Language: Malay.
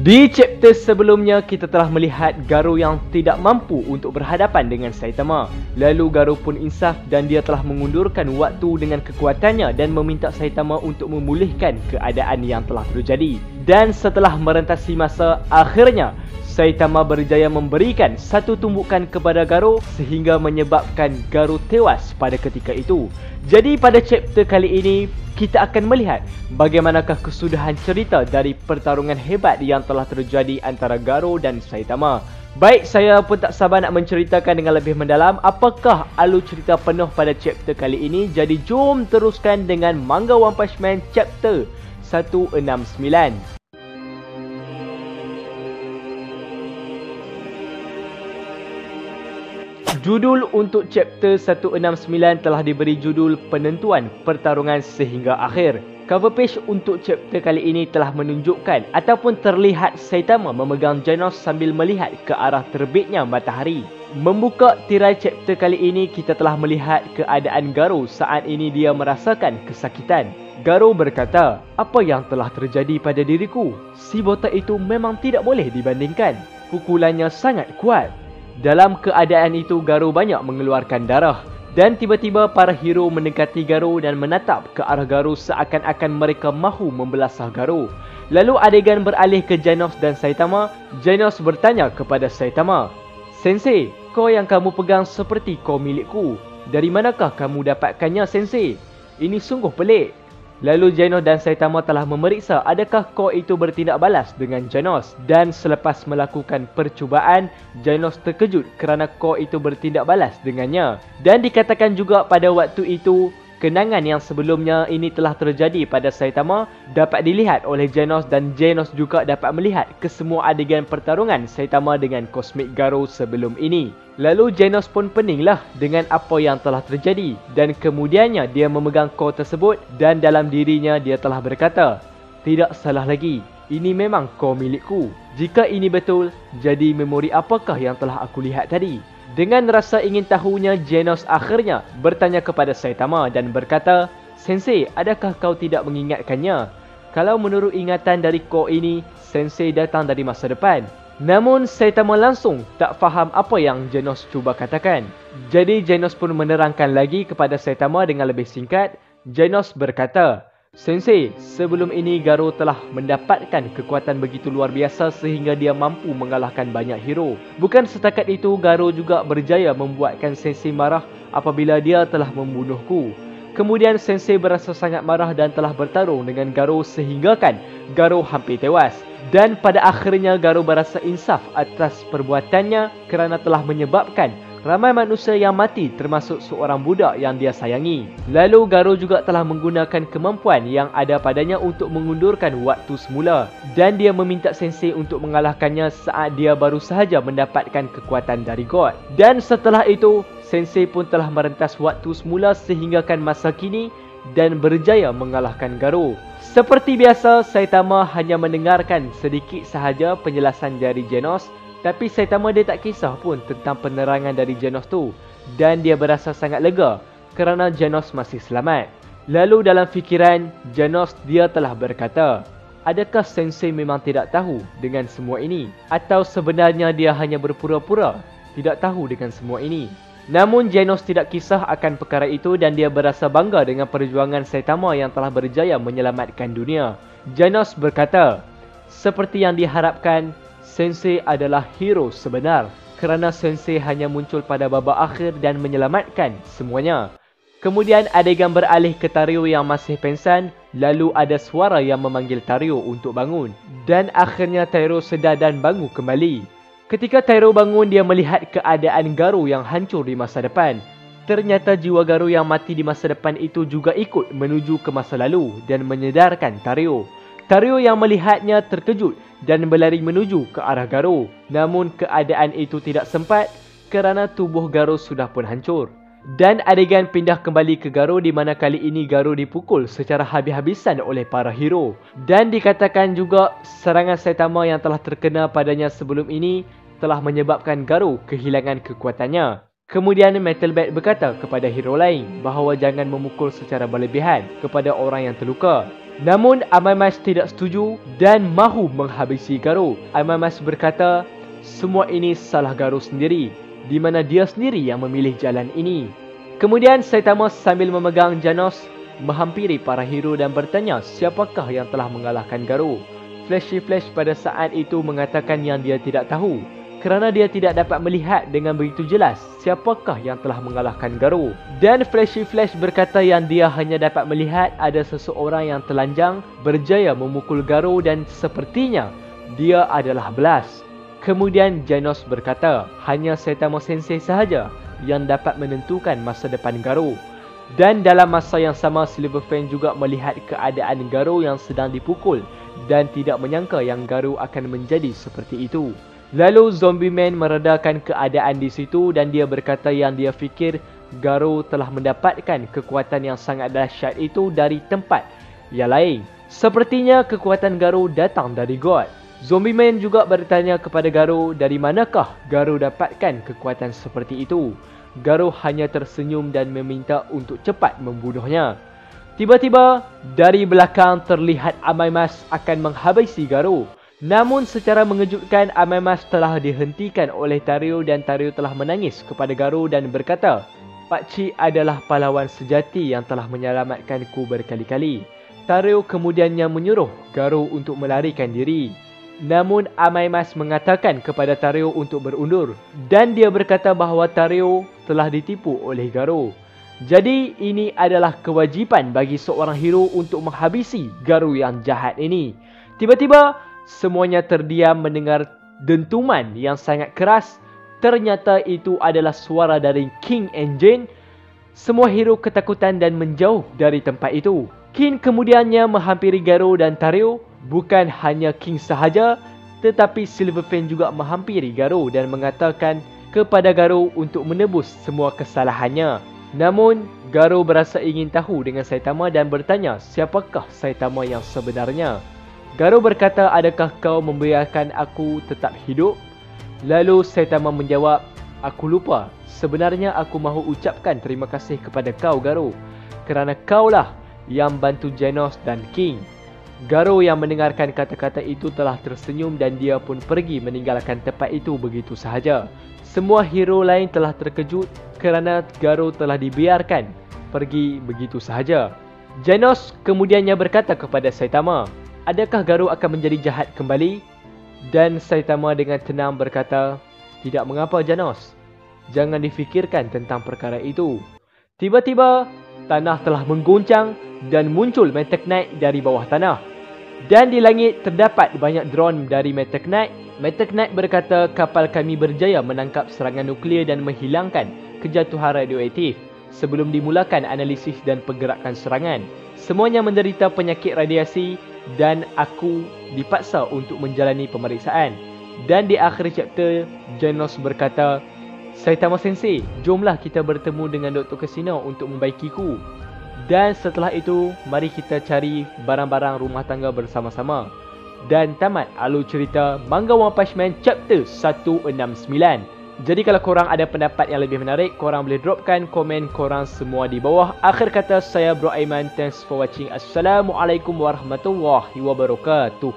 Di chapter sebelumnya, kita telah melihat Garou yang tidak mampu untuk berhadapan dengan Saitama. Lalu Garou pun insaf dan dia telah mengundurkan waktu dengan kekuatannya dan meminta Saitama untuk memulihkan keadaan yang telah terjadi. Dan setelah merentasi masa, akhirnya Saitama berjaya memberikan satu tumbukan kepada Garou sehingga menyebabkan Garou tewas pada ketika itu. Jadi pada chapter kali ini, kita akan melihat bagaimanakah kesudahan cerita dari pertarungan hebat yang telah terjadi antara Garou dan Saitama. Baik, saya pun tak sabar nak menceritakan dengan lebih mendalam apakah alur cerita penuh pada chapter kali ini. Jadi jom teruskan dengan Manga One Punch Man chapter 169. Judul untuk chapter 169 telah diberi judul Penentuan Pertarungan Sehingga Akhir. Cover page untuk chapter kali ini telah menunjukkan ataupun terlihat Saitama memegang Genos sambil melihat ke arah terbitnya matahari. Membuka tirai chapter kali ini, kita telah melihat keadaan Garou saat ini dia merasakan kesakitan. Garou berkata, "Apa yang telah terjadi pada diriku? Si botak itu memang tidak boleh dibandingkan. Pukulannya sangat kuat." Dalam keadaan itu, Garou banyak mengeluarkan darah. Dan tiba-tiba para hero mendekati Garou dan menatap ke arah Garou seakan-akan mereka mahu membelasah Garou. Lalu adegan beralih ke Genos dan Saitama. Genos bertanya kepada Saitama, "Sensei, kau yang kamu pegang seperti kau milikku. Dari manakah kamu dapatkannya, Sensei? Ini sungguh pelik." Lalu Genos dan Saitama telah memeriksa adakah kau itu bertindak balas dengan Genos. Dan selepas melakukan percubaan, Genos terkejut kerana kau itu bertindak balas dengannya. Dan dikatakan juga pada waktu itu, kenangan yang sebelumnya ini telah terjadi pada Saitama dapat dilihat oleh Genos dan Genos juga dapat melihat kesemua adegan pertarungan Saitama dengan Cosmic Garou sebelum ini. Lalu Genos pun peninglah dengan apa yang telah terjadi dan kemudiannya dia memegang kau tersebut dan dalam dirinya dia telah berkata, "Tidak salah lagi, ini memang kau milikku. Jika ini betul, jadi memori apakah yang telah aku lihat tadi?" Dengan rasa ingin tahunya, Genos akhirnya bertanya kepada Saitama dan berkata, "Sensei, adakah kau tidak mengingatkannya? Kalau menurut ingatan dari kau ini, Sensei datang dari masa depan." Namun Saitama langsung tak faham apa yang Genos cuba katakan. Jadi Genos pun menerangkan lagi kepada Saitama dengan lebih singkat. Genos berkata, "Sensei, sebelum ini Garou telah mendapatkan kekuatan begitu luar biasa sehingga dia mampu mengalahkan banyak hero. Bukan setakat itu, Garou juga berjaya membuatkan Sensei marah apabila dia telah membunuhku. Kemudian Sensei berasa sangat marah dan telah bertarung dengan Garou sehinggakan Garou hampir tewas. Dan pada akhirnya Garou berasa insaf atas perbuatannya kerana telah menyebabkan ramai manusia yang mati termasuk seorang budak yang dia sayangi. Lalu Garou juga telah menggunakan kemampuan yang ada padanya untuk mengundurkan waktu semula. Dan dia meminta Sensei untuk mengalahkannya saat dia baru sahaja mendapatkan kekuatan dari God. Dan setelah itu, Sensei pun telah merentas waktu semula sehinggakan masa kini dan berjaya mengalahkan Garou. Seperti biasa, Saitama hanya mendengarkan sedikit sahaja penjelasan dari Genos. Tapi Saitama dia tak kisah pun tentang penerangan dari Genos tu. Dan dia berasa sangat lega kerana Genos masih selamat. Lalu dalam fikiran, Genos dia telah berkata, "Adakah Sensei memang tidak tahu dengan semua ini? Atau sebenarnya dia hanya berpura-pura tidak tahu dengan semua ini?" Namun Genos tidak kisah akan perkara itu dan dia berasa bangga dengan perjuangan Saitama yang telah berjaya menyelamatkan dunia. Genos berkata, "Seperti yang diharapkan, Sensei adalah hero sebenar kerana Sensei hanya muncul pada babak akhir dan menyelamatkan semuanya." Kemudian adegan beralih ke Tario yang masih pengsan. Lalu ada suara yang memanggil Tario untuk bangun. Dan akhirnya Tairo sedar dan bangun kembali. Ketika Tairo bangun, dia melihat keadaan Garou yang hancur di masa depan. Ternyata jiwa Garou yang mati di masa depan itu juga ikut menuju ke masa lalu dan menyedarkan Tario. Tario yang melihatnya terkejut dan berlari menuju ke arah Garou. Namun keadaan itu tidak sempat kerana tubuh Garou sudah pun hancur. Dan adegan pindah kembali ke Garou di mana kali ini Garou dipukul secara habis-habisan oleh para hero. Dan dikatakan juga serangan Saitama yang telah terkena padanya sebelum ini telah menyebabkan Garou kehilangan kekuatannya. Kemudian Metal Bat berkata kepada hero lain bahawa jangan memukul secara berlebihan kepada orang yang terluka. Namun Amai-Mas tidak setuju dan mahu menghabisi Garo. Amai-Mas berkata, semua ini salah Garo sendiri, di mana dia sendiri yang memilih jalan ini. Kemudian Saitama sambil memegang Genos menghampiri para hero dan bertanya siapakah yang telah mengalahkan Garo. Flashy Flash pada saat itu mengatakan yang dia tidak tahu, kerana dia tidak dapat melihat dengan begitu jelas siapakah yang telah mengalahkan Garo. Dan Flashy Flash berkata yang dia hanya dapat melihat ada seseorang yang telanjang berjaya memukul Garo dan sepertinya dia adalah Blast. Kemudian Genos berkata hanya Saitama Sensei sahaja yang dapat menentukan masa depan Garo. Dan dalam masa yang sama, Silver Fang juga melihat keadaan Garo yang sedang dipukul dan tidak menyangka yang Garo akan menjadi seperti itu. Lalu Zombie Man meredakan keadaan di situ dan dia berkata yang dia fikir Garo telah mendapatkan kekuatan yang sangat dahsyat itu dari tempat yang lain. Sepertinya kekuatan Garo datang dari God. Zombie Man juga bertanya kepada Garo dari manakah Garo dapatkan kekuatan seperti itu. Garo hanya tersenyum dan meminta untuk cepat membunuhnya. Tiba-tiba dari belakang terlihat Amai-Mas akan menghabisi Garo. Namun secara mengejutkan Amai-Mas telah dihentikan oleh Tario dan Tario telah menangis kepada Garo dan berkata, Pakcik adalah pahlawan sejati yang telah menyelamatkanku berkali-kali. Tario kemudiannya menyuruh Garo untuk melarikan diri. Namun Amai-Mas mengatakan kepada Tario untuk berundur dan dia berkata bahawa Tario telah ditipu oleh Garo. Jadi ini adalah kewajipan bagi seorang hero untuk menghabisi Garo yang jahat ini. Tiba-tiba semuanya terdiam mendengar dentuman yang sangat keras. Ternyata itu adalah suara dari King and Jane. Semua hero ketakutan dan menjauh dari tempat itu. King kemudiannya menghampiri Garo dan Tario. Bukan hanya King sahaja, tetapi Silver Fang juga menghampiri Garo dan mengatakan kepada Garo untuk menebus semua kesalahannya. Namun, Garo berasa ingin tahu dengan Saitama dan bertanya siapakah Saitama yang sebenarnya. Garo berkata, adakah kau membiarkan aku tetap hidup? Lalu Saitama menjawab, aku lupa. Sebenarnya aku mahu ucapkan terima kasih kepada kau Garo, kerana kaulah yang bantu Genos dan King. Garo yang mendengarkan kata-kata itu telah tersenyum dan dia pun pergi meninggalkan tempat itu begitu sahaja. Semua hero lain telah terkejut kerana Garo telah dibiarkan pergi begitu sahaja. Genos kemudiannya berkata kepada Saitama, adakah Garo akan menjadi jahat kembali? Dan Saitama dengan tenang berkata, tidak mengapa Genos. Jangan difikirkan tentang perkara itu. Tiba-tiba, tanah telah mengguncang dan muncul Meta Knight dari bawah tanah. Dan di langit terdapat banyak drone dari Meta Knight. Meta Knight berkata kapal kami berjaya menangkap serangan nuklear dan menghilangkan kejatuhan radioaktif sebelum dimulakan analisis dan pergerakan serangan. Semuanya menderita penyakit radiasi dan aku dipaksa untuk menjalani pemeriksaan. Dan di akhir chapter, Genos berkata, Saitama Sensei, jomlah kita bertemu dengan Dr. Casino untuk membaikiku. Dan setelah itu, mari kita cari barang-barang rumah tangga bersama-sama. Dan tamat alur cerita Manga One Punch Man chapter 169. Jadi kalau korang ada pendapat yang lebih menarik, korang boleh dropkan komen korang semua di bawah. Akhir kata, saya Bro Aiman. Thanks for watching. Assalamualaikum warahmatullahi wabarakatuh.